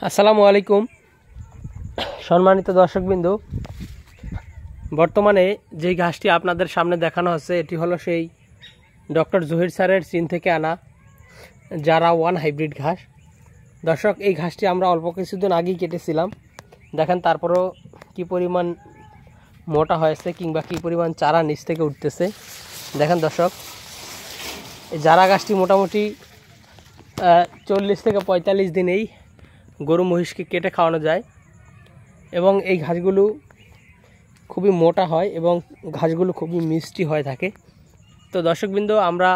আসসালামু আলাইকুম সম্মানিত দর্শকবৃন্দ, বর্তমানে যে ঘাসটি আপনাদের সামনে দেখানো হচ্ছে এটি হলো সেই ডক্টর জহির স্যারের চীন থেকে আনা জারা ওয়ান হাইব্রিড ঘাস। দর্শক, এই ঘাসটি আমরা অল্প কিছুদিন আগেই কেটেছিলাম। দেখেন তারপরও কি পরিমাণ মোটা হয়েছে কিংবা কি পরিমাণ চারা নিচ থেকে উঠতেছে। দেখেন দর্শক, এই জারা ঘাসটি মোটামুটি 40 থেকে 45 দিনেই গরু মহিষকে কেটে খাওয়ানো যায় এবং এই ঘাসগুলো খুবই মোটা হয় এবং ঘাসগুলো খুবই মিষ্টি হয়ে থাকে। তো দর্শকবৃন্দ, আমরা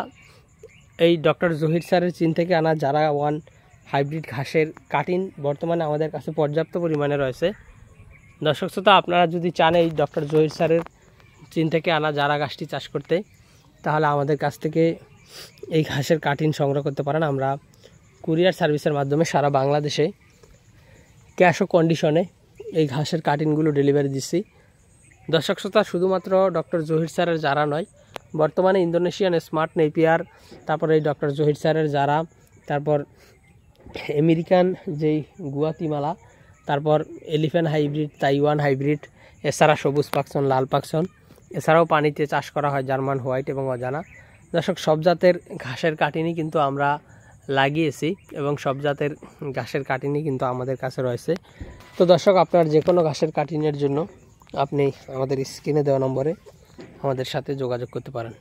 এই ডক্টর জহির স্যারের চীন থেকে আনা জারা ওয়ান হাইব্রিড ঘাসের কাটিং বর্তমানে আমাদের কাছে পর্যাপ্ত পরিমাণে রয়েছে। দর্শক শ্রোতা, আপনারা যদি চান এই ডক্টর জহির স্যারের চীন থেকে আনা জারা ঘাসটি চাষ করতে, তাহলে আমাদের কাছ থেকে এই ঘাসের কাটিং সংগ্রহ করতে পারেন। আমরা কুরিয়ার সার্ভিসের মাধ্যমে সারা বাংলাদেশে ক্যাশ ও কন্ডিশনে এই ঘাসের কাটিংগুলো ডেলিভারি দিচ্ছি। দর্শক শ্রোতা, শুধুমাত্র ডক্টর জহির স্যারের জারা নয়, বর্তমানে ইন্দোনেশিয়ান স্মার্ট নেপিয়ার, তারপর এই ডক্টর জহির স্যারের জারা, তারপর আমেরিকান যেই গুয়াতিমালা, তারপর এলিফ্যান্ট হাইব্রিড, তাইওয়ান হাইব্রিড, এছাড়া সবুজ পাকসন, লাল পাকসন, এছাড়াও পানিতে চাষ করা হয় জার্মান হোয়াইট এবং অজানা। দর্শক, সব জাতের ঘাসের কাটিংই কিন্তু আমরা লাগিয়েছি এবং সব জাতের ঘাসের কাটিংই কিন্তু আমাদের কাছে রয়েছে। তো দর্শক, আপনার যে কোনো ঘাসের কাটিংয়ের জন্য আপনি আমাদের স্ক্রিনে দেওয়া নম্বরে আমাদের সাথে যোগাযোগ করতে পারেন।